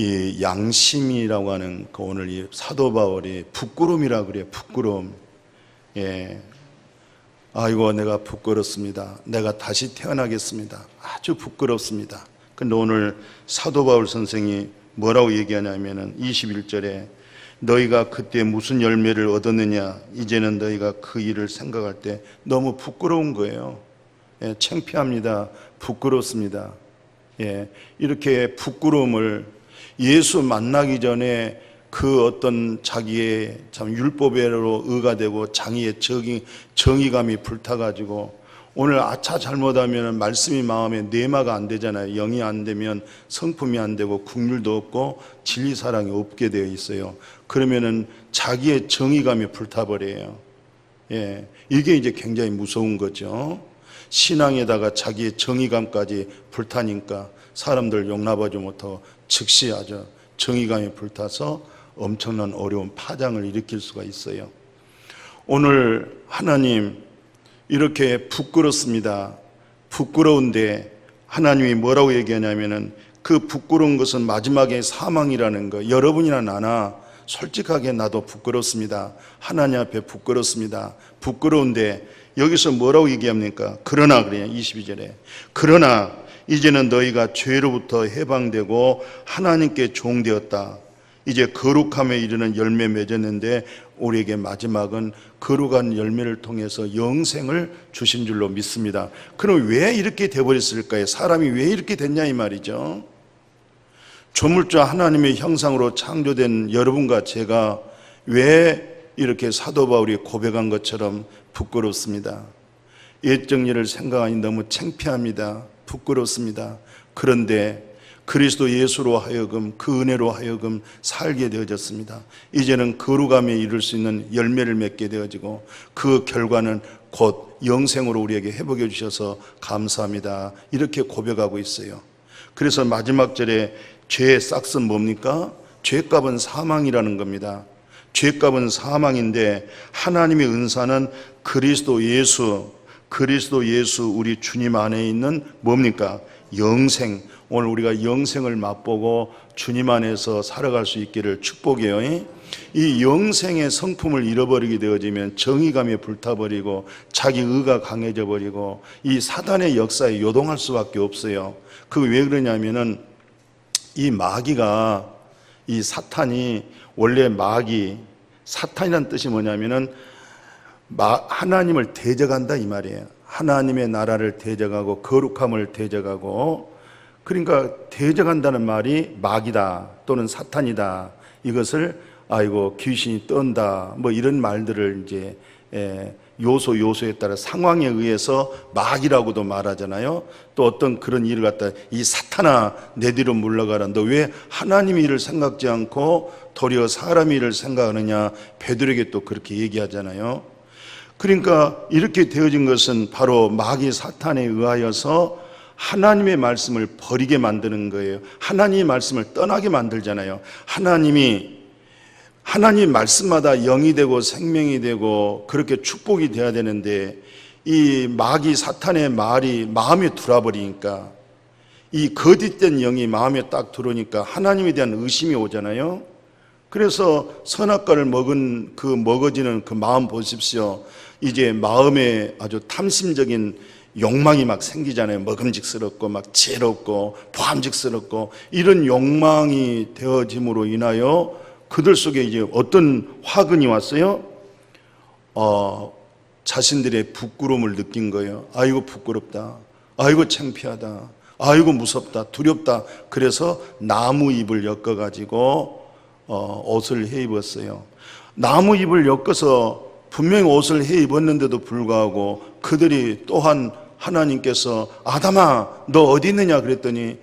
이 양심이라고 하는 그 오늘 이 사도 바울이 부끄러움이라 그래요. 부끄러움. 아이고 내가 부끄럽습니다. 내가 다시 태어나겠습니다. 아주 부끄럽습니다. 근데 오늘 사도 바울 선생이 뭐라고 얘기하냐면은 21절에 너희가 그때 무슨 열매를 얻었느냐, 이제는 너희가 그 일을 생각할 때 너무 부끄러운 거예요. 창피합니다. 부끄럽습니다. 이렇게 부끄러움을 예수 만나기 전에 그 어떤 자기의 참 율법에로 의가 되고 장의의 정의감이 불타가지고 오늘 아차 잘못하면 말씀이 마음에 내마가 안 되잖아요. 영이 안 되면 성품이 안 되고 국률도 없고 진리 사랑이 없게 되어 있어요. 그러면은 자기의 정의감이 불타버려요. 이게 이제 굉장히 무서운 거죠. 신앙에다가 자기의 정의감까지 불타니까 사람들 용납하지 못하고 즉시 아주 정의감이 불타서 엄청난 어려운 파장을 일으킬 수가 있어요. 오늘 하나님 이렇게 부끄럽습니다. 부끄러운데 하나님이 뭐라고 얘기하냐면은 그 부끄러운 것은 마지막에 사망이라는 거. 여러분이나 나나 솔직하게 나도 부끄럽습니다. 하나님 앞에 부끄럽습니다. 부끄러운데 여기서 뭐라고 얘기합니까? 그러나 그래요. 22절에 그러나 이제는 너희가 죄로부터 해방되고 하나님께 종되었다. 이제 거룩함에 이르는 열매 맺었는데 우리에게 마지막은 거룩한 열매를 통해서 영생을 주신 줄로 믿습니다. 그럼 왜 이렇게 되어버렸을까요? 사람이 왜 이렇게 됐냐 이 말이죠. 조물주 하나님의 형상으로 창조된 여러분과 제가 왜 이렇게 사도 바울이 고백한 것처럼 부끄럽습니다. 옛 정리를 생각하니 너무 창피합니다. 부끄럽습니다. 그런데 그리스도 예수로 하여금 그 은혜로 하여금 살게 되어졌습니다. 이제는 거룩함에 이룰 수 있는 열매를 맺게 되어지고 그 결과는 곧 영생으로 우리에게 회복해 주셔서 감사합니다. 이렇게 고백하고 있어요. 그래서 마지막 절에 죄의 싹은 뭡니까? 죄값은 사망이라는 겁니다. 죄값은 사망인데 하나님의 은사는 그리스도 예수 우리 주님 안에 있는 뭡니까? 영생. 오늘 우리가 영생을 맛보고 주님 안에서 살아갈 수 있기를 축복해요. 이 영생의 성품을 잃어버리게 되어지면 정의감이 불타버리고 자기 의가 강해져 버리고 이 사단의 역사에 요동할 수밖에 없어요. 그게 왜 그러냐면은 이 마귀가, 이 사탄이 원래 사탄이라는 뜻이 뭐냐면은 하나님을 대적한다 이 말이에요. 하나님의 나라를 대적하고 거룩함을 대적하고, 그러니까 대적한다는 말이 마귀다 또는 사탄이다. 이것을 아이고 귀신이 떤다 뭐 이런 말들을 이제 요소에 따라 상황에 의해서 마귀라고도 말하잖아요. 또 어떤 그런 일을 갖다 이 사탄아 내 뒤로 물러가라. 너 왜 하나님의 일을 생각지 않고 도리어 사람의 일을 생각하느냐. 베드로에게 또 그렇게 얘기하잖아요. 그러니까 이렇게 되어진 것은 바로 마귀 사탄에 의하여서 하나님의 말씀을 버리게 만드는 거예요. 하나님의 말씀을 떠나게 만들잖아요. 하나님 말씀마다 영이 되고 생명이 되고 그렇게 축복이 돼야 되는데 이 마귀 사탄의 말이 마음에 들어버리니까, 이 거짓된 영이 마음에 딱 들어오니까 하나님에 대한 의심이 오잖아요. 그래서 선악과를 먹은 그 먹어지는 그 마음 보십시오. 이제 마음에 아주 탐심적인 욕망이 막 생기잖아요. 먹음직스럽고 막 지혜롭고 보암직스럽고 이런 욕망이 되어짐으로 인하여 그들 속에 이제 어떤 화근이 왔어요? 자신들의 부끄러움을 느낀 거예요. 아이고 부끄럽다. 아이고 창피하다. 아이고 무섭다. 두렵다. 그래서 나무 잎을 엮어가지고 옷을 해 입었어요. 나무 잎을 엮어서 분명히 옷을 해 입었는데도 불구하고 그들이 또한 하나님께서 아담아 너 어디 있느냐 그랬더니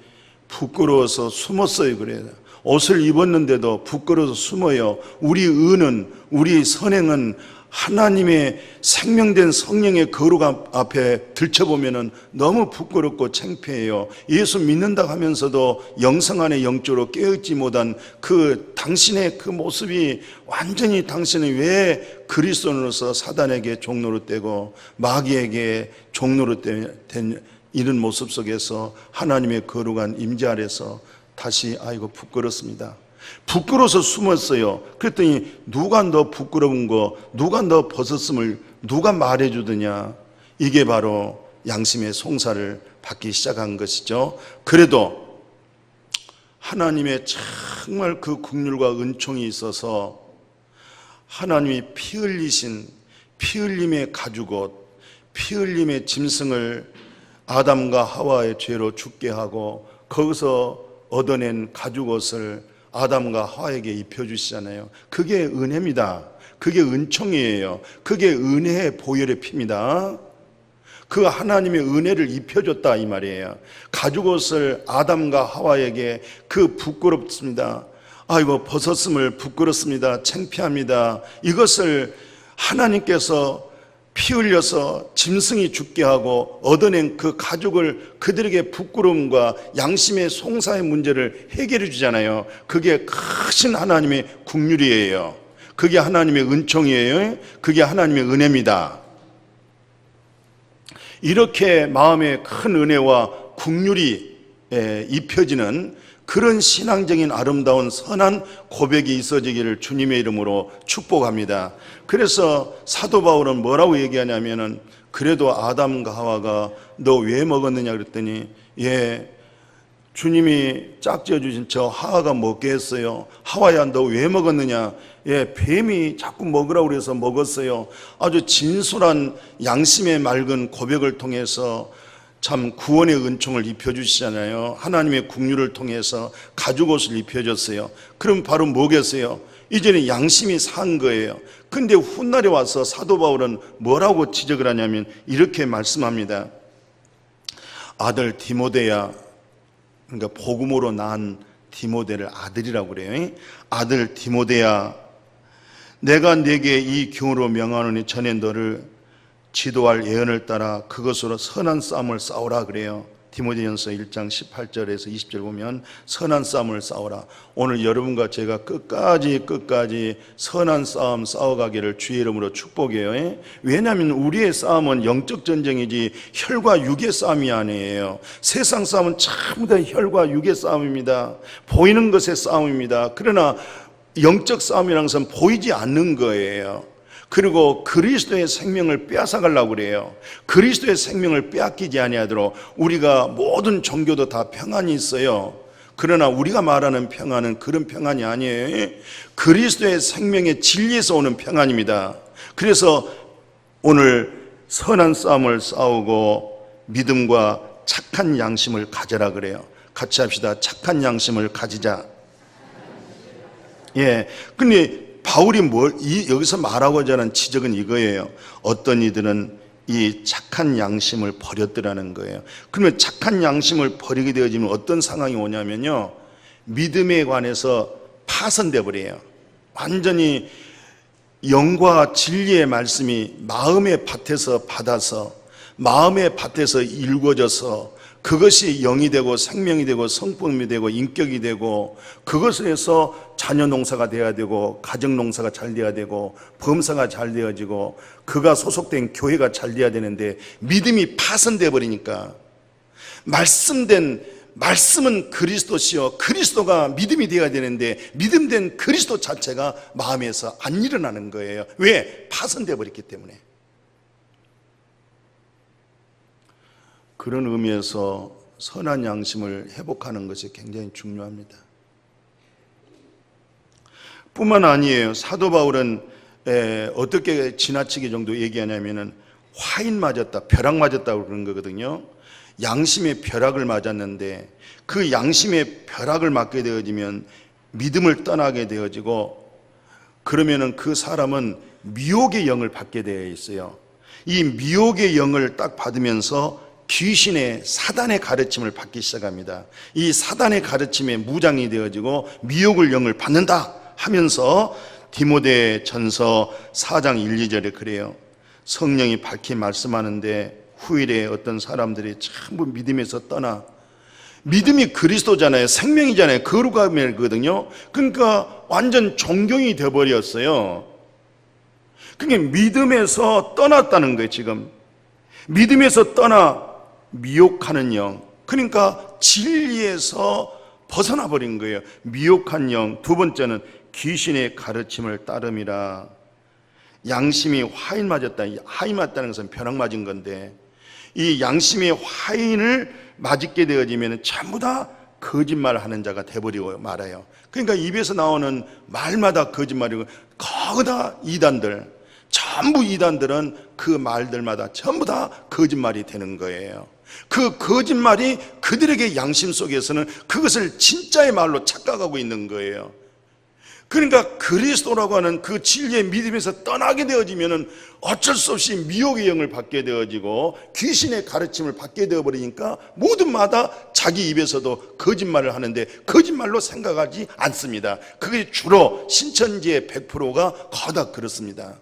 부끄러워서 숨었어요. 그래요. 옷을 입었는데도 부끄러워서 숨어요. 우리 의는, 우리 선행은 하나님의 생명된 성령의 거룩함 앞에 들춰보면 너무 부끄럽고 창피해요. 예수 믿는다 하면서도 영성 안에 영적으로 깨어있지 못한 그 당신의 그 모습이 완전히 당신은 왜 그리스도인으로서 사단에게 종로로 떼고 마귀에게 종로로 된 이런 모습 속에서 하나님의 거룩한 임재 아래서 다시 아이고 부끄럽습니다. 부끄러워서 숨었어요. 그랬더니 누가 너 부끄러운 거, 누가 너 벗었음을 누가 말해주더냐. 이게 바로 양심의 송사를 받기 시작한 것이죠. 그래도 하나님의 정말 그 긍휼과 은총이 있어서 하나님이 피 흘리신 피 흘림의 가죽옷, 피 흘림의 짐승을 아담과 하와의 죄로 죽게 하고 거기서 얻어낸 가죽옷을 아담과 하와에게 입혀주시잖아요. 그게 은혜입니다. 그게 은총이에요. 그게 은혜의 보혈의 피입니다. 그 하나님의 은혜를 입혀줬다 이 말이에요. 가죽옷을 아담과 하와에게 그 부끄럽습니다. 아이고 벗었음을 부끄럽습니다. 창피합니다. 이것을 하나님께서 피 흘려서 짐승이 죽게 하고 얻어낸 그 가죽을 그들에게 부끄러움과 양심의 송사의 문제를 해결해 주잖아요. 그게 크신 하나님의 긍휼이에요. 그게 하나님의 은총이에요. 그게 하나님의 은혜입니다. 이렇게 마음에 큰 은혜와 긍휼이 입혀지는 그런 신앙적인 아름다운 선한 고백이 있어지기를 주님의 이름으로 축복합니다. 그래서 사도 바울은 뭐라고 얘기하냐면은 그래도 아담과 하와가 너 왜 먹었느냐 그랬더니 주님이 짝지어 주신 저 하와가 먹게 했어요. 하와야 너 왜 먹었느냐. 뱀이 자꾸 먹으라고 그래서 먹었어요. 아주 진솔한 양심의 맑은 고백을 통해서 참 구원의 은총을 입혀주시잖아요. 하나님의 긍휼을 통해서 가죽옷을 입혀줬어요. 그럼 바로 뭐겠어요? 이제는 양심이 산 거예요. 근데 훗날에 와서 사도 바울은 뭐라고 지적을 하냐면 이렇게 말씀합니다. 아들 디모데야, 그러니까 복음으로 낳은 디모데를 아들이라고 그래요. 아들 디모데야, 내가 내게 이 경우로 명하노니 전에 너를 지도할 예언을 따라 그것으로 선한 싸움을 싸우라 그래요. 디모데전서 1장 18절에서 20절 보면 선한 싸움을 싸우라. 오늘 여러분과 제가 끝까지 선한 싸움 싸워가기를 주의 이름으로 축복해요. 왜냐하면 우리의 싸움은 영적 전쟁이지 혈과 육의 싸움이 아니에요. 세상 싸움은 전부 다 혈과 육의 싸움입니다. 보이는 것의 싸움입니다. 그러나 영적 싸움이라는 것은 보이지 않는 거예요. 그리고 그리스도의 생명을 빼앗아가려고 그래요. 그리스도의 생명을 빼앗기지 아니하도록 우리가 모든 종교도 다 평안이 있어요. 그러나 우리가 말하는 평안은 그런 평안이 아니에요. 그리스도의 생명의 진리에서 오는 평안입니다. 그래서 오늘 선한 싸움을 싸우고 믿음과 착한 양심을 가져라 그래요. 같이 합시다. 착한 양심을 가지자. 근데 바울이 여기서 말하고자 하는 지적은 이거예요. 어떤 이들은 이 착한 양심을 버렸더라는 거예요. 그러면 착한 양심을 버리게 되어지면 어떤 상황이 오냐면요, 믿음에 관해서 파손돼 버려요. 완전히 영과 진리의 말씀이 마음의 밭에서 받아서 마음의 밭에서 일궈져서 그것이 영이 되고 생명이 되고 성품이 되고 인격이 되고 그것에서 자녀 농사가 돼야 되고 가정 농사가 잘 돼야 되고 범사가 잘 되어지고 그가 소속된 교회가 잘 돼야 되는데 믿음이 파손돼 버리니까 말씀은 그리스도시요 그리스도가 믿음이 되어야 되는데 믿음된 그리스도 자체가 마음에서 안 일어나는 거예요. 왜? 파손돼 버렸기 때문에. 그런 의미에서 선한 양심을 회복하는 것이 굉장히 중요합니다. 뿐만 아니에요. 사도 바울은 어떻게 지나치게 정도 얘기하냐면은 화인 맞았다, 벼락 맞았다고 그러는 거거든요. 양심의 벼락을 맞았는데 그 양심의 벼락을 맞게 되어지면 믿음을 떠나게 되어지고 그러면은 그 사람은 미혹의 영을 받게 되어 있어요. 이 미혹의 영을 딱 받으면서 귀신의 사단의 가르침을 받기 시작합니다. 이 사단의 가르침에 무장이 되어지고 미혹을 영을 받는다 하면서 디모데 전서 4장 1, 2절에 그래요. 성령이 밝히 말씀하는데 후일에 어떤 사람들이 전부 믿음에서 떠나, 믿음이 그리스도잖아요. 생명이잖아요. 거룩함이거든요. 그러니까 완전 존경이 되어버렸어요. 그러니까 믿음에서 떠났다는 거예요. 지금 믿음에서 떠나 미혹하는 영, 그러니까 진리에서 벗어나 버린 거예요. 미혹한 영. 두 번째는 귀신의 가르침을 따름이라. 양심이 화인 맞았다. 화인 맞다는 것은 벼락 맞은 건데, 이 양심의 화인을 맞게 되어지면 전부 다 거짓말하는 자가 돼버리고 말아요. 그러니까 입에서 나오는 말마다 거짓말이고, 거기다 이단들, 전부 이단들은 그 말들마다 전부 다 거짓말이 되는 거예요. 그 거짓말이 그들에게 양심 속에서는 그것을 진짜의 말로 착각하고 있는 거예요. 그러니까 그리스도라고 하는 그 진리의 믿음에서 떠나게 되어지면은 어쩔 수 없이 미혹의 영을 받게 되어지고 귀신의 가르침을 받게 되어버리니까 모두마다 자기 입에서도 거짓말을 하는데 거짓말로 생각하지 않습니다. 그게 주로 신천지의 100%가 거다 그렇습니다.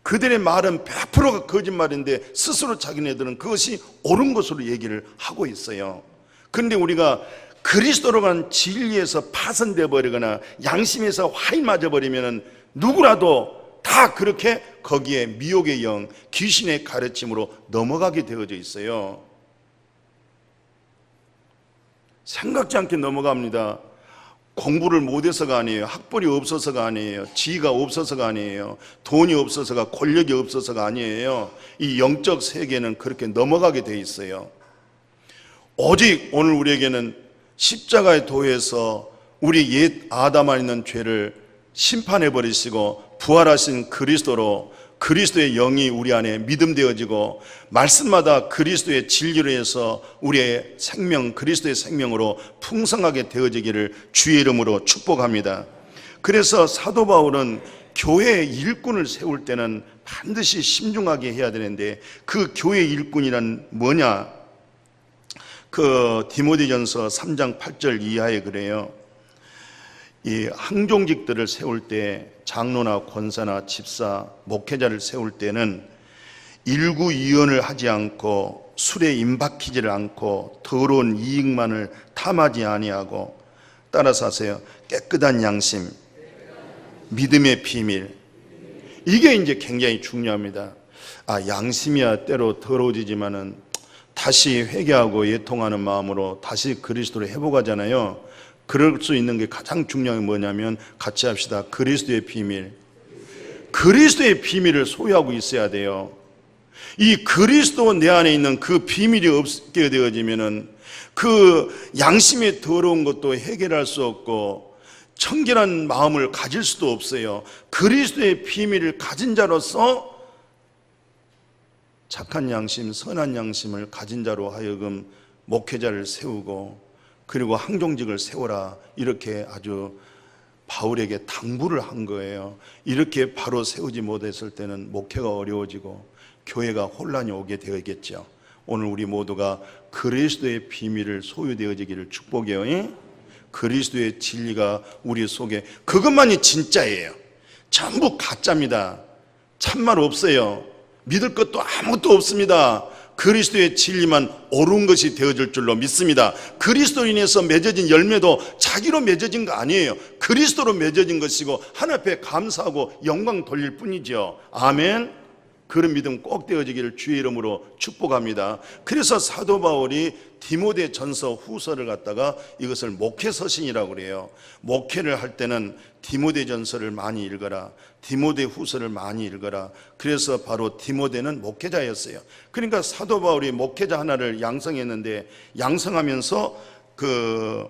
그들의 말은 100%가 거짓말인데 스스로 자기네들은 그것이 옳은 것으로 얘기를 하고 있어요. 그런데 우리가 그리스도로 간 진리에서 파손되어 버리거나 양심에서 화인 맞아 버리면 누구라도 다 그렇게 거기에 미혹의 영, 귀신의 가르침으로 넘어가게 되어져 있어요. 생각지 않게 넘어갑니다. 공부를 못해서가 아니에요. 학벌이 없어서가 아니에요. 지위가 없어서가 아니에요. 돈이 없어서가, 권력이 없어서가 아니에요. 이 영적 세계는 그렇게 넘어가게 돼 있어요. 오직 오늘 우리에게는 십자가의 도에서 우리 옛 아담 안에 있는 죄를 심판해 버리시고 부활하신 그리스도로 그리스도의 영이 우리 안에 믿음되어지고 말씀마다 그리스도의 진리로 해서 우리의 생명, 그리스도의 생명으로 풍성하게 되어지기를 주의 이름으로 축복합니다. 그래서 사도 바울은 교회의 일꾼을 세울 때는 반드시 신중하게 해야 되는데 그 교회의 일꾼이란 뭐냐? 그 디모데전서 3장 8절 이하에 그래요. 이 항종직들을 세울 때 장로나 권사나 집사, 목회자를 세울 때는 일구이연을 하지 않고 술에 임박히지를 않고 더러운 이익만을 탐하지 아니하고, 따라서 하세요. 깨끗한 양심, 믿음의 비밀. 이게 이제 굉장히 중요합니다. 양심이야 때로 더러워지지만은 다시 회개하고 예통하는 마음으로 다시 그리스도를 회복하잖아요. 그럴 수 있는 게 가장 중요한 게 뭐냐면 같이 합시다. 그리스도의 비밀. 그리스도의 비밀을 소유하고 있어야 돼요. 이 그리스도 내 안에 있는 그 비밀이 없게 되어지면은 그 양심의 더러운 것도 해결할 수 없고 청결한 마음을 가질 수도 없어요. 그리스도의 비밀을 가진 자로서 착한 양심, 선한 양심을 가진 자로 하여금 목회자를 세우고 그리고 항종직을 세워라, 이렇게 아주 바울에게 당부를 한 거예요. 이렇게 바로 세우지 못했을 때는 목회가 어려워지고 교회가 혼란이 오게 되겠죠. 오늘 우리 모두가 그리스도의 비밀을 소유되어지기를 축복해요. 그리스도의 진리가 우리 속에, 그것만이 진짜예요. 전부 가짜입니다. 참말 없어요. 믿을 것도 아무것도 없습니다. 그리스도의 진리만 옳은 것이 되어질 줄로 믿습니다. 그리스도로 인해서 맺어진 열매도 자기로 맺어진 거 아니에요. 그리스도로 맺어진 것이고 하나님 앞에 감사하고 영광 돌릴 뿐이죠. 아멘. 그런 믿음 꼭 되어지기를 주의 이름으로 축복합니다. 그래서 사도 바울이 디모데 전서 후서를 갖다가 이것을 목회 서신이라고 그래요. 목회를 할 때는 디모데 전서를 많이 읽어라, 디모데 후서를 많이 읽어라. 그래서 바로 디모데는 목회자였어요. 그러니까 사도 바울이 목회자 하나를 양성했는데, 양성하면서 그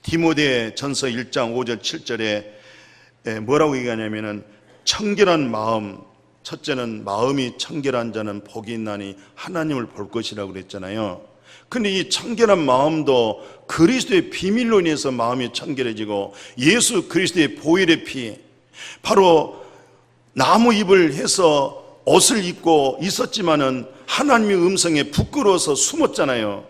디모데 전서 1장 5절 7절에 뭐라고 얘기하냐면은 청결한 마음, 첫째는 마음이 청결한 자는 복이 있나니 하나님을 볼 것이라고 그랬잖아요. 근데 이 청결한 마음도 그리스도의 비밀로 인해서 마음이 청결해지고 예수 그리스도의 보혈의 피, 바로 나무 잎을 해서 옷을 입고 있었지만은 하나님의 음성에 부끄러워서 숨었잖아요.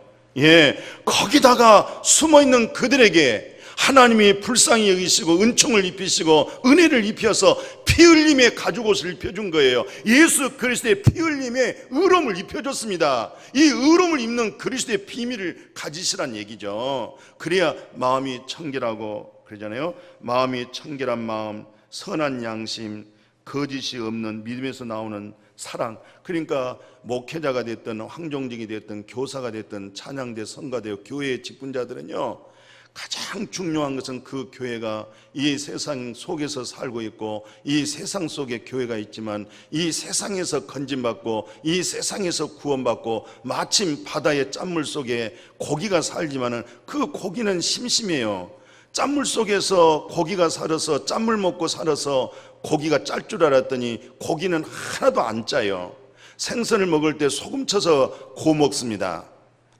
거기다가 숨어있는 그들에게 하나님이 불쌍히 여기시고 은총을 입히시고 은혜를 입혀서 피 흘림의 가죽옷을 입혀준 거예요. 예수 그리스도의 피 흘림의 의로움을 입혀줬습니다. 이 의로움을 입는 그리스도의 비밀을 가지시란 얘기죠. 그래야 마음이 청결하고, 그러잖아요. 마음이 청결한 마음, 선한 양심, 거짓이 없는 믿음에서 나오는 사랑. 그러니까 목회자가 됐든 황종직이 됐든 교사가 됐든 찬양대 성가대 교회의 직분자들은요, 가장 중요한 것은 그 교회가 이 세상 속에서 살고 있고 이 세상 속에 교회가 있지만 이 세상에서 건진받고 이 세상에서 구원받고 마침 바다의 짠물 속에 고기가 살지만은 그 고기는 심심해요. 짠물 속에서 고기가 살아서 짠물 먹고 살아서 고기가 짤 줄 알았더니 고기는 하나도 안 짜요. 생선을 먹을 때 소금 쳐서 구워 먹습니다.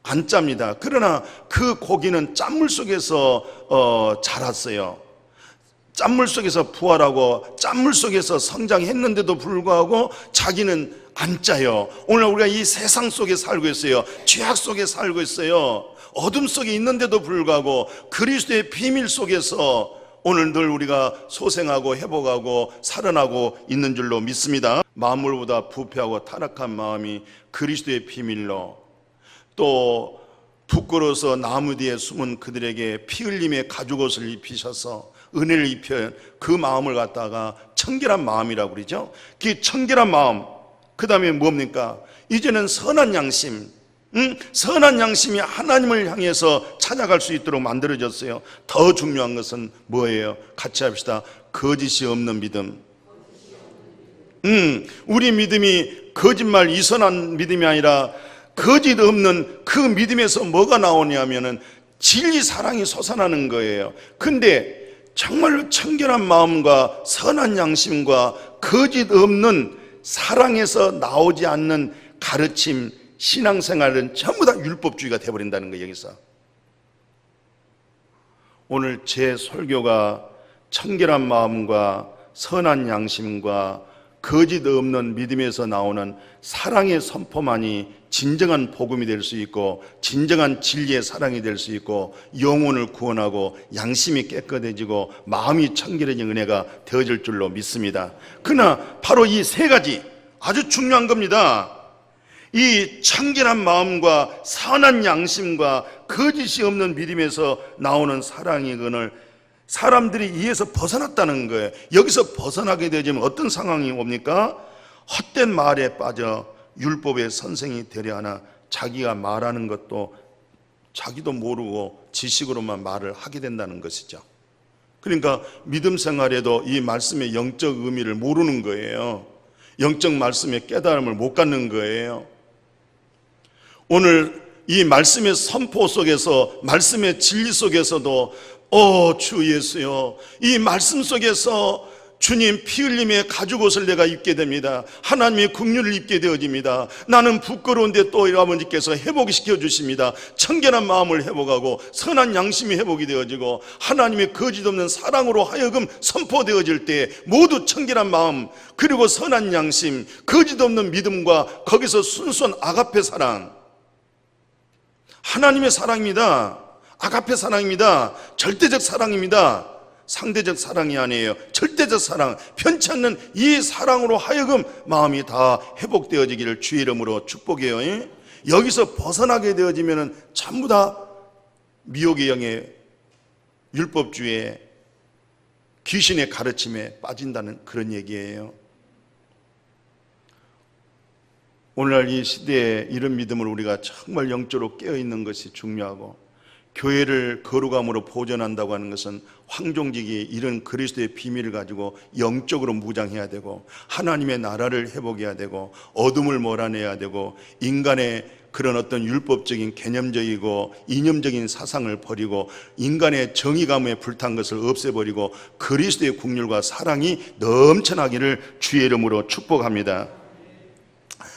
안 짭니다. 그러나 그 고기는 짠물 속에서 자랐어요. 짠물 속에서 부활하고 짠물 속에서 성장했는데도 불구하고 자기는 안 짜요. 오늘 우리가 이 세상 속에 살고 있어요. 죄악 속에 살고 있어요. 어둠 속에 있는데도 불구하고 그리스도의 비밀 속에서 오늘 늘 우리가 소생하고 회복하고 살아나고 있는 줄로 믿습니다. 만물보다 부패하고 타락한 마음이 그리스도의 비밀로, 또 부끄러워서 나무 뒤에 숨은 그들에게 피 흘림의 가죽옷을 입히셔서 은혜를 입혀 그 마음을 갖다가 청결한 마음이라고 그러죠. 그 청결한 마음, 그 다음에 뭡니까? 이제는 선한 양심, 선한 양심이 하나님을 향해서 찾아갈 수 있도록 만들어졌어요. 더 중요한 것은 뭐예요? 같이 합시다. 거짓이 없는 믿음. 우리 믿음이 거짓말 이선한 믿음이 아니라 거짓 없는 그 믿음에서 뭐가 나오냐면은 진리 사랑이 솟아나는 거예요. 근데 정말로 청결한 마음과 선한 양심과 거짓 없는 사랑에서 나오지 않는 가르침, 신앙생활은 전부 다 율법주의가 되어버린다는 거예요. 여기서 오늘 제 설교가 청결한 마음과 선한 양심과 거짓 없는 믿음에서 나오는 사랑의 선포만이 진정한 복음이 될 수 있고 진정한 진리의 사랑이 될 수 있고 영혼을 구원하고 양심이 깨끗해지고 마음이 청결해진 은혜가 되어질 줄로 믿습니다. 그러나 바로 이 세 가지 아주 중요한 겁니다. 이 청결한 마음과 선한 양심과 거짓이 없는 믿음에서 나오는 사랑의 근을 사람들이 이에서 벗어났다는 거예요. 여기서 벗어나게 되면 어떤 상황이 옵니까? 헛된 말에 빠져 율법의 선생이 되려 하나 자기가 말하는 것도 자기도 모르고 지식으로만 말을 하게 된다는 것이죠. 그러니까 믿음 생활에도 이 말씀의 영적 의미를 모르는 거예요. 영적 말씀의 깨달음을 못 갖는 거예요. 오늘 이 말씀의 선포 속에서 말씀의 진리 속에서도 주 예수여, 이 말씀 속에서 주님 피 흘림의 가죽옷을 내가 입게 됩니다. 하나님의 긍휼을 입게 되어집니다. 나는 부끄러운데 또 아버지께서 회복시켜 주십니다. 청결한 마음을 회복하고 선한 양심이 회복이 되어지고 하나님의 거짓 없는 사랑으로 하여금 선포되어질 때 모두 청결한 마음 그리고 선한 양심, 거짓 없는 믿음과 거기서 순수한 아가페 사랑, 하나님의 사랑입니다. 아가페 사랑입니다. 절대적 사랑입니다. 상대적 사랑이 아니에요. 절대적 사랑, 편치 않는 이 사랑으로 하여금 마음이 다 회복되어지기를 주의 이름으로 축복해요. 여기서 벗어나게 되어지면 전부 다 미혹의 영의 율법주의에 귀신의 가르침에 빠진다는 그런 얘기예요. 오늘날 이 시대에 이런 믿음을 우리가 정말 영적으로 깨어있는 것이 중요하고, 교회를 거룩함으로 보존한다고 하는 것은 황종직이 이런 그리스도의 비밀을 가지고 영적으로 무장해야 되고 하나님의 나라를 회복해야 되고 어둠을 몰아내야 되고 인간의 그런 어떤 율법적인 개념적이고 이념적인 사상을 버리고 인간의 정의감에 불탄 것을 없애버리고 그리스도의 긍휼과 사랑이 넘쳐나기를 주의 이름으로 축복합니다.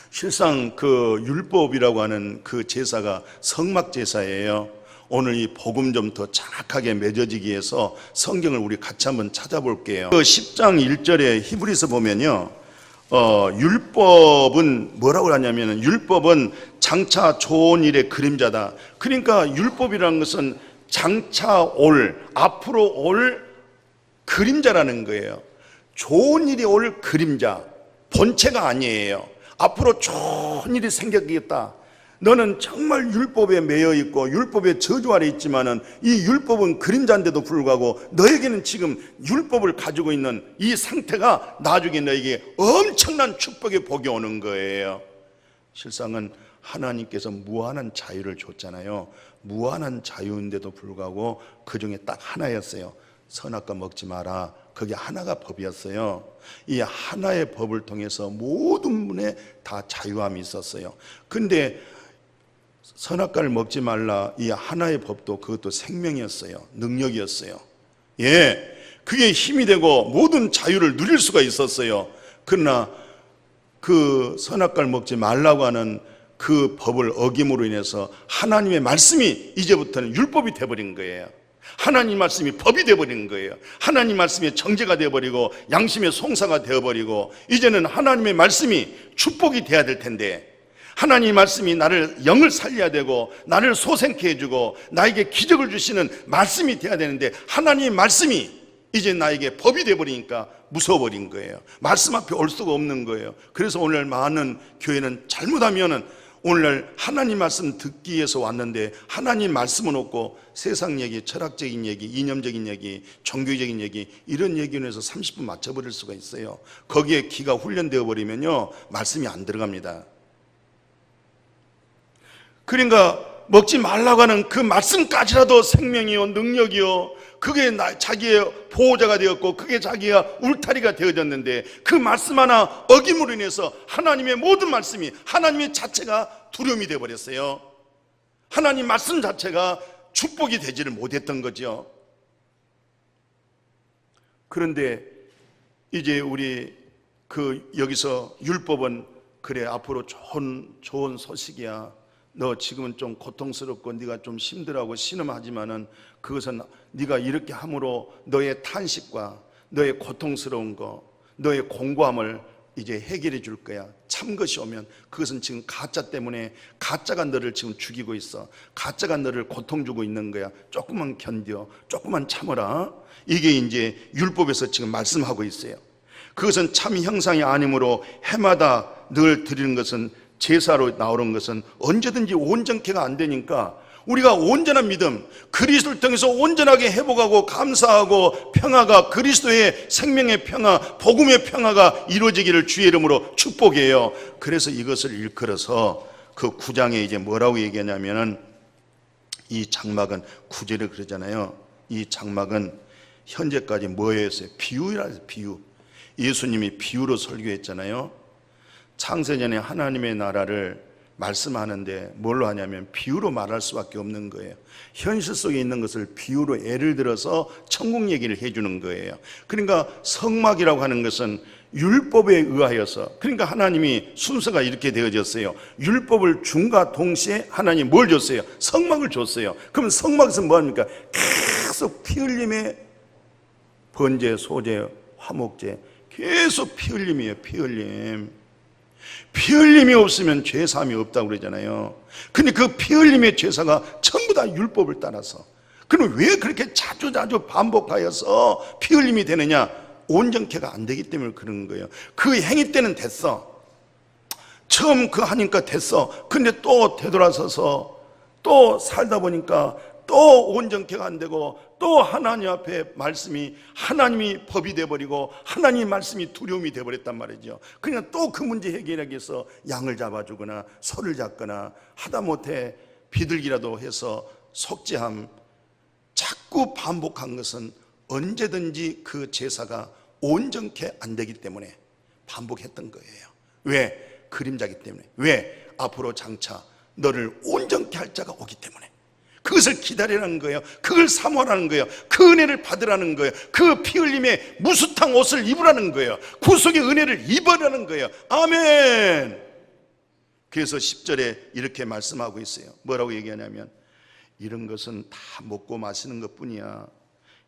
실상 그 율법이라고 하는 그 제사가 성막 제사예요. 오늘 이 복음 좀 더 정확하게 맺어지기 위해서 성경을 우리 같이 한번 찾아볼게요. 그 10장 1절에 히브리서 보면요, 율법은 뭐라고 하냐면 율법은 장차 좋은 일의 그림자다. 그러니까 율법이라는 것은 장차 올, 앞으로 올 그림자라는 거예요. 좋은 일이 올 그림자, 본체가 아니에요. 앞으로 좋은 일이 생기겠다. 너는 정말 율법에 매여 있고 율법의 저주 아래 있지만은 이 율법은 그림자인데도 불구하고 너에게는 지금 율법을 가지고 있는 이 상태가 나중에 너에게 엄청난 축복의 복이 오는 거예요. 실상은 하나님께서 무한한 자유를 줬잖아요. 무한한 자유인데도 불구하고 그 중에 딱 하나였어요. 선악과 먹지 마라. 그게 하나가 법이었어요. 이 하나의 법을 통해서 모든 분에 다 자유함이 있었어요. 근데 선악과를 먹지 말라, 이 하나의 법도 그것도 생명이었어요. 능력이었어요. 예, 그게 힘이 되고 모든 자유를 누릴 수가 있었어요. 그러나 그 선악과를 먹지 말라고 하는 그 법을 어김으로 인해서 하나님의 말씀이 이제부터는 율법이 되어버린 거예요. 하나님 말씀이 법이 되어버린 거예요. 하나님 말씀이 정죄가 되어버리고 양심의 송사가 되어버리고 이제는 하나님의 말씀이 축복이 돼야 될 텐데, 하나님 말씀이 나를 영을 살려야 되고 나를 소생케 해주고 나에게 기적을 주시는 말씀이 돼야 되는데, 하나님 말씀이 이제 나에게 법이 되어버리니까 무서워버린 거예요. 말씀 앞에 올 수가 없는 거예요. 그래서 오늘 많은 교회는 잘못하면은 오늘날 하나님 말씀 듣기 위해서 왔는데 하나님 말씀은 없고 세상 얘기, 철학적인 얘기, 이념적인 얘기, 종교적인 얘기, 이런 얘기로 해서 30분 맞춰버릴 수가 있어요. 거기에 귀가 훈련되어 버리면요 말씀이 안 들어갑니다. 그러니까 먹지 말라고 하는 그 말씀까지라도 생명이요 능력이요 그게 자기의 보호자가 되었고 그게 자기가 울타리가 되어졌는데, 그 말씀 하나 어김으로 인해서 하나님의 모든 말씀이, 하나님의 자체가 두려움이 되어버렸어요. 하나님 말씀 자체가 축복이 되지를 못했던 거죠. 그런데 이제 우리 여기서 율법은 그래 앞으로 좋은 소식이야. 너 지금은 좀 고통스럽고 네가 좀 힘들어하고 신음하지만은 그것은 네가 이렇게 함으로 너의 탄식과 너의 고통스러운 거, 너의 공고함을 이제 해결해 줄 거야. 참 것이 오면 그것은 지금 가짜 때문에 가짜가 너를 지금 죽이고 있어. 가짜가 너를 고통 주고 있는 거야. 조금만 견뎌, 조금만 참아라. 이게 이제 율법에서 지금 말씀하고 있어요. 그것은 참 형상이 아니므로 해마다 늘 드리는 것은, 제사로 나오는 것은 언제든지 온전케가 안 되니까 우리가 온전한 믿음, 그리스도를 통해서 온전하게 회복하고 감사하고 평화가, 그리스도의 생명의 평화, 복음의 평화가 이루어지기를 주의 이름으로 축복해요. 그래서 이것을 일컬어서 그 9장에 이제 뭐라고 얘기하냐면은, 이 장막은 9절에 그러잖아요. 이 장막은 현재까지 뭐였어요? 비유라 해서 비유. 예수님이 비유로 설교했잖아요. 창세전에 하나님의 나라를 말씀하는데 뭘로 하냐면 비유로 말할 수밖에 없는 거예요. 현실 속에 있는 것을 비유로 예를 들어서 천국 얘기를 해주는 거예요. 그러니까 성막이라고 하는 것은 율법에 의하여서, 그러니까 하나님이 순서가 이렇게 되어졌어요. 율법을 준과 동시에 하나님이 뭘 줬어요? 성막을 줬어요. 그러면 성막에서 뭐합니까? 계속 피 흘림의 번제, 소제, 화목제, 계속 피 흘림이에요. 피 흘림. 피 흘림이 없으면 죄사함이 없다고 그러잖아요. 근데 그 피 흘림의 죄사가 전부 다 율법을 따라서. 그럼 왜 그렇게 자주 반복하여서 피 흘림이 되느냐? 온전케가 안 되기 때문에 그런 거예요. 그 행위 때는 됐어. 처음 그 하니까 됐어. 근데 또 되돌아서서 또 살다 보니까 또 온전케가 안 되고, 또 하나님 앞에 말씀이, 하나님이 법이 돼버리고 하나님 말씀이 두려움이 돼버렸단 말이죠. 그러니까 또 그 문제 해결하기 위해서 양을 잡아주거나 소를 잡거나 하다못해 비둘기라도 해서 속죄함, 자꾸 반복한 것은 언제든지 그 제사가 온전케 안 되기 때문에 반복했던 거예요. 왜? 그림자기 때문에. 왜? 앞으로 장차 너를 온전케 할 자가 오기 때문에. 그것을 기다리라는 거예요. 그걸 사모하라는 거예요. 그 은혜를 받으라는 거예요. 그 피 흘림의 무수탕 옷을 입으라는 거예요. 구속의 은혜를 입으라는 거예요. 아멘. 그래서 10절에 이렇게 말씀하고 있어요. 뭐라고 얘기하냐면, 이런 것은 다 먹고 마시는 것 뿐이야.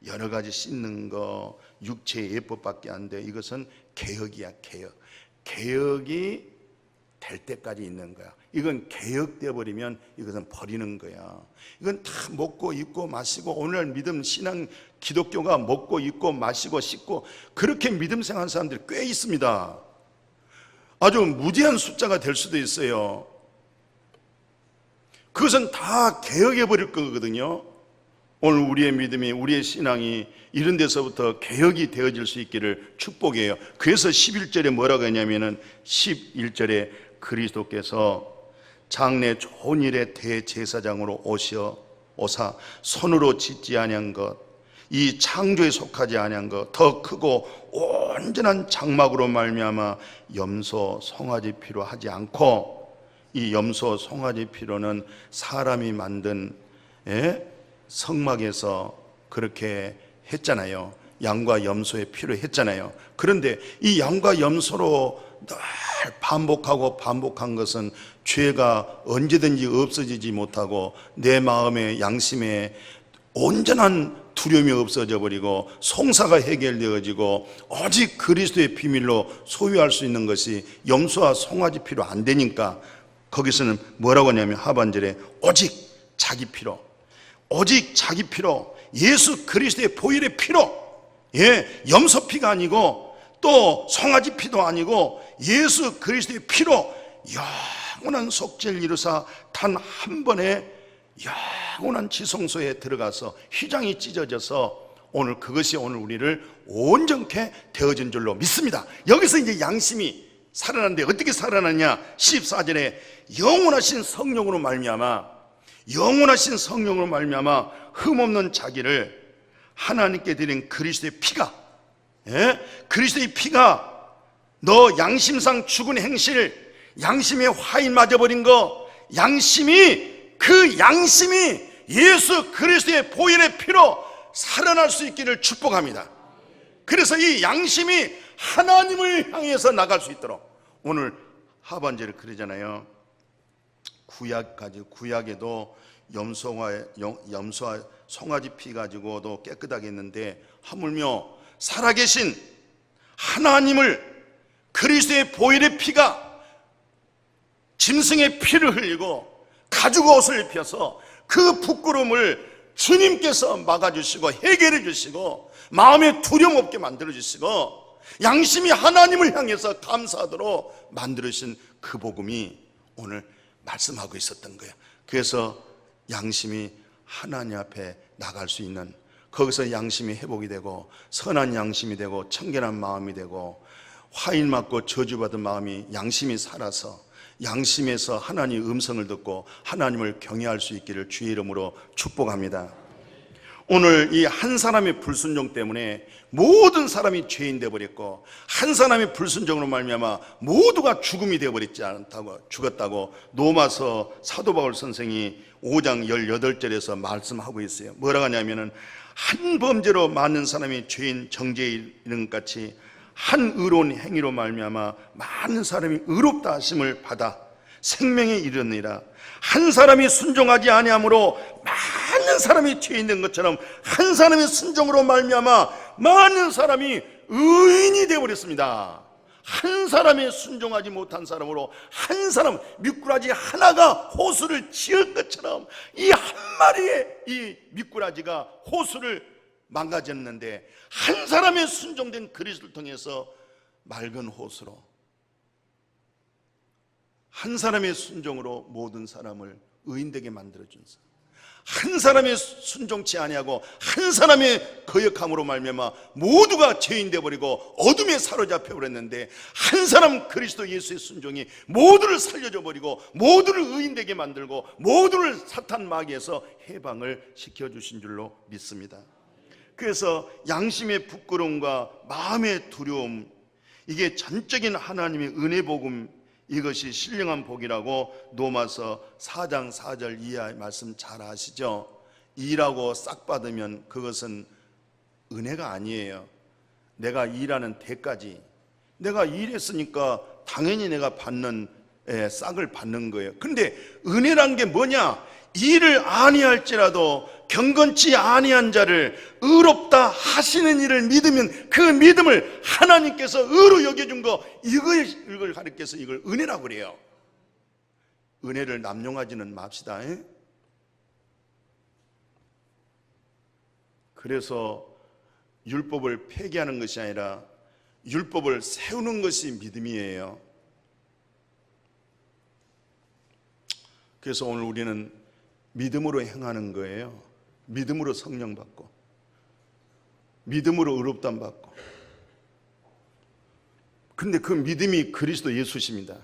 여러 가지 씻는 거, 육체의 예법밖에 안 돼. 이것은 개혁이야, 개혁. 개혁이 될 때까지 있는 거야. 이건 개혁되어 버리면 이것은 버리는 거야. 이건 다 먹고 입고 마시고, 오늘날 믿음 신앙 기독교가 먹고 입고 마시고 씻고 그렇게 믿음 생활하는 사람들이 꽤 있습니다. 아주 무지한 숫자가 될 수도 있어요. 그것은 다 개혁해 버릴 거거든요. 오늘 우리의 믿음이, 우리의 신앙이 이런 데서부터 개혁이 되어질 수 있기를 축복해요. 그래서 11절에 뭐라고 했냐면은 11절에 그리스도께서 장래 좋은 일의 대제사장으로 오사 손으로 짓지 아니한 것, 이 창조에 속하지 아니한 것, 더 크고 온전한 장막으로 말미암아 염소 송아지 피로 하지 않고, 이 염소 송아지 피로는 사람이 만든 성막에서 그렇게 했잖아요. 양과 염소의 피로 했잖아요. 그런데 이 양과 염소로 늘 반복한 것은 죄가 언제든지 없어지지 못하고 내 마음의 양심에 온전한 두려움이 없어져 버리고 송사가 해결되어지고 오직 그리스도의 비밀로 소유할 수 있는 것이 염소와 송아지 피로 안 되니까 거기서는 뭐라고 하냐면 하반절에 오직 자기 피로, 오직 자기 피로, 예수 그리스도의 보혈의 피로, 염소 피가 아니고 또 송아지 피도 아니고 예수 그리스도의 피로 영원한 속죄를 이루사 단 한 번에 영원한 지성소에 들어가서 휘장이 찢어져서 오늘 그것이 오늘 우리를 온전케 되어진 줄로 믿습니다. 여기서 이제 양심이 살아나는데 어떻게 살아나냐? 14절에 영원하신 성령으로 말미암아, 영원하신 성령으로 말미암아 흠없는 자기를 하나님께 드린 그리스도의 피가, 그리스도의 피가 너 양심상 죽은 행실, 양심에 화인 맞아버린 거, 그 양심이 예수 그리스도의 보혈의 피로 살아날 수 있기를 축복합니다. 그래서 이 양심이 하나님을 향해서 나갈 수 있도록, 오늘 하반절에 그러잖아요. 구약에도 염소와 송아지 피 가지고도 깨끗하게 했는데 하물며 살아계신 하나님을, 그리스도의 보혈의 피가 짐승의 피를 흘리고 가죽 옷을 입혀서 그 부끄러움을 주님께서 막아주시고 해결해 주시고 마음에 두려움 없게 만들어 주시고 양심이 하나님을 향해서 감사하도록 만들으신 그 복음이 오늘 말씀하고 있었던 거예요. 그래서 양심이 하나님 앞에 나갈 수 있는, 거기서 양심이 회복이 되고 선한 양심이 되고 청결한 마음이 되고 화인 맞고 저주받은 마음이 양심이 살아서 양심에서 하나님의 음성을 듣고 하나님을 경외할 수 있기를 주의 이름으로 축복합니다. 오늘 이 한 사람의 불순종 때문에 모든 사람이 죄인 되어버렸고, 한 사람의 불순종으로 말미암아 모두가 죽음이 되어버렸지 않다고, 죽었다고 로마서 사도 바울 선생이 5장 18절에서 말씀하고 있어요. 뭐라고 하냐면은 한 범죄로 많은 사람이 죄인 정죄에 이르는 것 같이 한 의로운 행위로 말미암아 많은 사람이 의롭다 하심을 받아 생명에 이르느니라. 한 사람이 순종하지 아니함으로 많은 사람이 죄인 된 것처럼 한 사람의 순종으로 말미암아 많은 사람이 의인이 되어버렸습니다. 한 사람이 순종하지 못한 사람으로 한 사람, 미꾸라지 하나가 호수를 지을 것처럼 이 한 마리의 이 미꾸라지가 호수를 망가졌는데 한 사람의 순종된 그리스도를 통해서 맑은 호수로, 한 사람의 순종으로 모든 사람을 의인되게 만들어준 사람, 한 사람의 순종치 아니하고 한 사람의 거역함으로 말미암아 모두가 죄인 되어버리고 어둠에 사로잡혀 버렸는데 한 사람 그리스도 예수의 순종이 모두를 살려줘 버리고 모두를 의인되게 만들고 모두를 사탄 마귀에서 해방을 시켜주신 줄로 믿습니다. 그래서 양심의 부끄러움과 마음의 두려움, 이게 전적인 하나님의 은혜 복음, 이것이 신령한 복이라고 로마서 4장 4절 이하의 말씀 잘 아시죠? 일하고 싹 받으면 그것은 은혜가 아니에요. 내가 일하는 대가지. 내가 일했으니까 당연히 내가 받는 싹을 받는 거예요. 근데 은혜란 게 뭐냐? 일을 아니할지라도 경건치 아니한 자를 의롭다 하시는 일을 믿으면 그 믿음을 하나님께서 의로 여겨준 거, 이걸 가리켜서 이걸 은혜라고 그래요. 은혜를 남용하지는 맙시다. 그래서 율법을 폐기하는 것이 아니라 율법을 세우는 것이 믿음이에요. 그래서 오늘 우리는 믿음으로 행하는 거예요. 믿음으로 성령 받고, 믿음으로 의롭다함 받고. 그런데 그 믿음이 그리스도 예수십니다.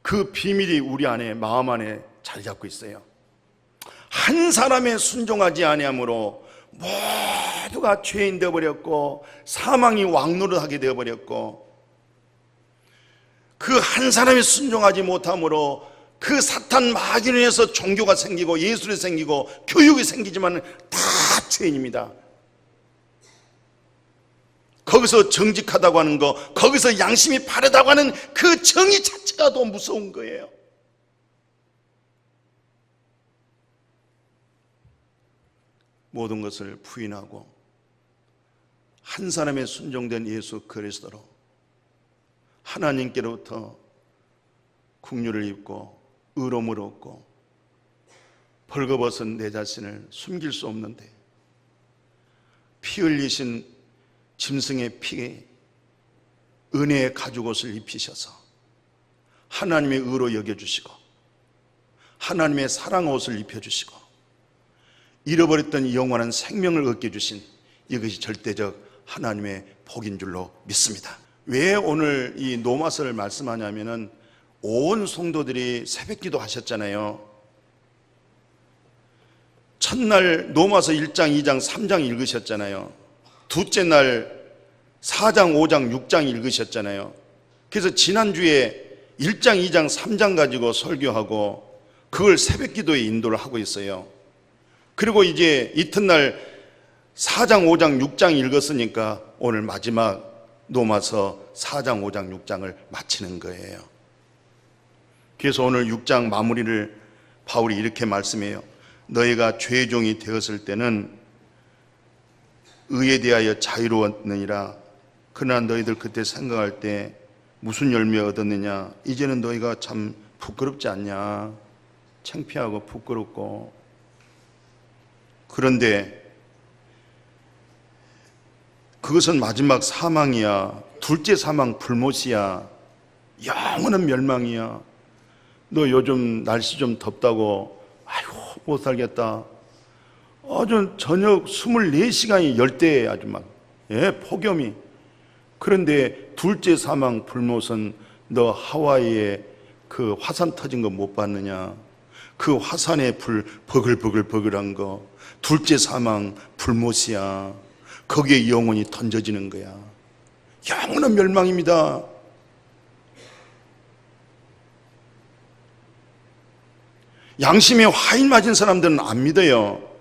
그 비밀이 우리 안에, 마음 안에 자리 잡고 있어요. 한 사람의 순종하지 아니함으로 모두가 죄인 되어버렸고 사망이 왕노릇하게 되어버렸고, 그 한 사람이 순종하지 못함으로 그 사탄 마귀로 인해서 종교가 생기고 예술이 생기고 교육이 생기지만 다 죄인입니다. 거기서 정직하다고 하는 거, 거기서 양심이 바르다고 하는 그 정의 자체가 더 무서운 거예요. 모든 것을 부인하고 한 사람의 순종된 예수 그리스도로 하나님께로부터 긍휼을 입고 의로움을 얻고 벌거벗은 내 자신을 숨길 수 없는데, 피 흘리신 짐승의 피에 은혜의 가죽옷을 입히셔서 하나님의 의로 여겨주시고 하나님의 사랑 옷을 입혀주시고 잃어버렸던 영원한 생명을 얻게 주신 이것이 절대적 하나님의 복인 줄로 믿습니다. 왜 오늘 이 노마서를 말씀하냐면은 온 성도들이 새벽기도 하셨잖아요. 첫날 노마서 1장, 2장, 3장 읽으셨잖아요. 둘째 날 4장, 5장, 6장 읽으셨잖아요. 그래서 지난주에 1장, 2장, 3장 가지고 설교하고 그걸 새벽기도에 인도를 하고 있어요. 그리고 이제 이튿날 4장, 5장, 6장 읽었으니까 오늘 마지막 노마서 4장, 5장, 6장을 마치는 거예요. 그래서 오늘 6장 마무리를 바울이 이렇게 말씀해요. 너희가 죄종이 되었을 때는 의에 대하여 자유로웠느니라. 그러나 너희들 그때 생각할 때 무슨 열매 얻었느냐? 이제는 너희가 참 부끄럽지 않냐? 창피하고 부끄럽고. 그런데 그것은 마지막 사망이야. 둘째 사망 불못이야. 영원한 멸망이야. 너 요즘 날씨 좀 덥다고 아이고 못 살겠다. 아주 저녁 24시간이 열대에 아주 막 폭염이. 그런데 둘째 사망 불못은 너 하와이에 그 화산 터진 거 못 봤느냐? 그 화산의 불 버글버글버글한 거 둘째 사망 불못이야. 거기에 영혼이 던져지는 거야. 영원한 멸망입니다. 양심에 화인 맞은 사람들은 안 믿어요.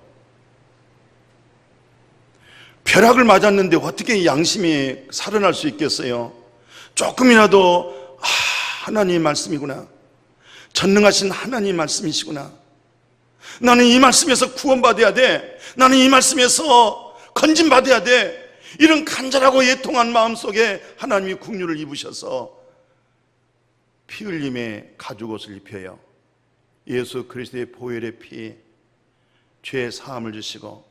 벼락을 맞았는데 어떻게 양심이 살아날 수 있겠어요? 조금이라도 하나님의 말씀이구나, 전능하신 하나님의 말씀이시구나, 나는 이 말씀에서 구원받아야 돼, 나는 이 말씀에서 건진받아야 돼, 이런 간절하고 애통한 마음속에 하나님이 긍휼을 입으셔서 피 흘림의 가죽옷을 입혀요. 예수 그리스도의 보혈의 피, 죄의 사함을 주시고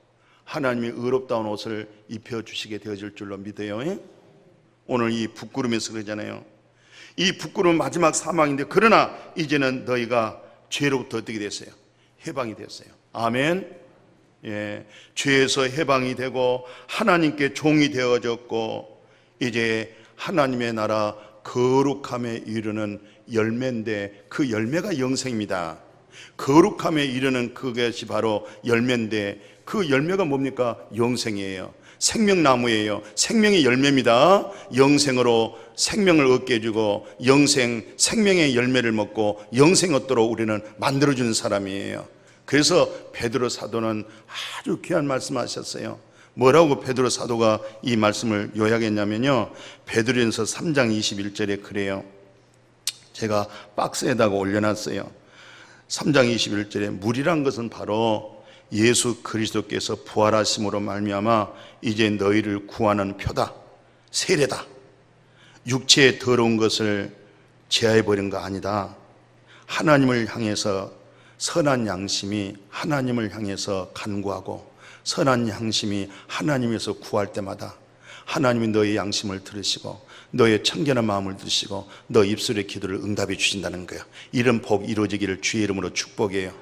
하나님의 의롭다운 옷을 입혀주시게 되어질 줄로 믿어요. 오늘 이 부끄러움에서 그러잖아요. 이 부끄러움은 마지막 사망인데, 그러나 이제는 너희가 죄로부터 어떻게 됐어요? 해방이 됐어요. 아멘. 예, 죄에서 해방이 되고 하나님께 종이 되어졌고 이제 하나님의 나라 거룩함에 이르는 열매인데, 그 열매가 영생입니다. 거룩함에 이르는 그것이 바로 열매인데, 그 열매가 뭡니까? 영생이에요. 생명나무예요. 생명의 열매입니다. 영생으로 생명을 얻게 해주고 생명의 열매를 먹고 영생 얻도록 우리는 만들어주는 사람이에요. 그래서 베드로 사도는 아주 귀한 말씀하셨어요. 뭐라고 베드로 사도가 이 말씀을 요약했냐면요, 베드로전서 3장 21절에 그래요. 제가 박스에다가 올려놨어요. 3장 21절에 물이란 것은 바로 예수 그리스도께서 부활하심으로 말미암아 이제 너희를 구하는 표다, 세례다. 육체의 더러운 것을 제하해버린 거 아니다. 하나님을 향해서 선한 양심이 하나님을 향해서 간구하고 선한 양심이 하나님에서 구할 때마다 하나님이 너의 양심을 들으시고 너의 청결한 마음을 들으시고 너 입술의 기도를 응답해 주신다는 거예요. 이런 복 이루어지기를 주의 이름으로 축복해요.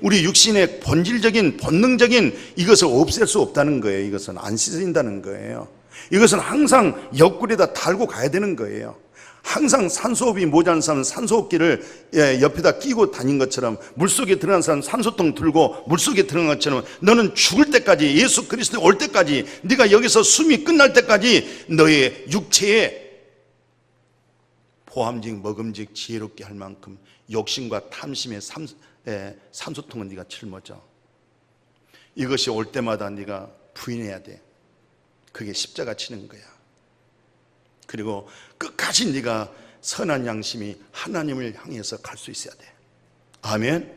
우리 육신의 본질적인 본능적인 이것을 없앨 수 없다는 거예요. 이것은 안 씻어진다는 거예요. 이것은 항상 옆구리에다 달고 가야 되는 거예요. 항상 산소호흡이 모자란 사람은 산소호흡기를 옆에다 끼고 다닌 것처럼, 물속에 들어간 사람은 산소통 들고 물속에 들어간 것처럼, 너는 죽을 때까지, 예수 그리스도 올 때까지, 네가 여기서 숨이 끝날 때까지 너의 육체에 보암직 먹음직 지혜롭게 할 만큼 욕심과 탐심의 산소통은 네가 짊어져. 이것이 올 때마다 네가 부인해야 돼. 그게 십자가 치는 거야. 그리고 끝까지 네가 선한 양심이 하나님을 향해서 갈 수 있어야 돼. 아멘.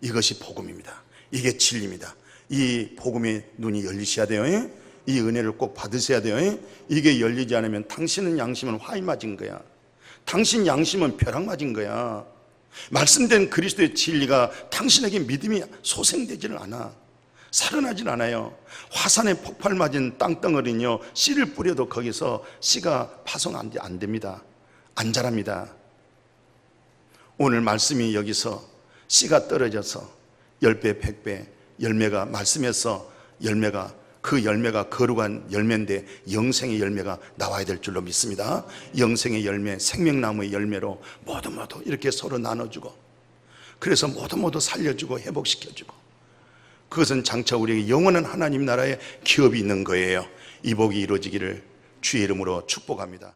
이것이 복음입니다. 이게 진리입니다. 이 복음의 눈이 열리셔야 돼요. 이 은혜를 꼭 받으셔야 돼요. 이게 열리지 않으면 당신은 양심은 화이 맞은 거야. 당신 양심은 벼락 맞은 거야. 말씀된 그리스도의 진리가 당신에게 믿음이 소생되지는 않아. 살아나질 않아요. 화산에 폭발 맞은 땅덩어리는요, 씨를 뿌려도 거기서 씨가 파송 안 됩니다. 안 자랍니다. 오늘 말씀이 여기서 씨가 떨어져서 10배, 100배 열매가, 말씀에서 열매가, 그 열매가 거룩한 열매인데 영생의 열매가 나와야 될 줄로 믿습니다. 영생의 열매, 생명나무의 열매로 모두 이렇게 서로 나눠주고, 그래서 모두 살려주고 회복시켜주고, 그것은 장차 우리에게 영원한 하나님 나라의 기업이 있는 거예요. 이 복이 이루어지기를 주의 이름으로 축복합니다.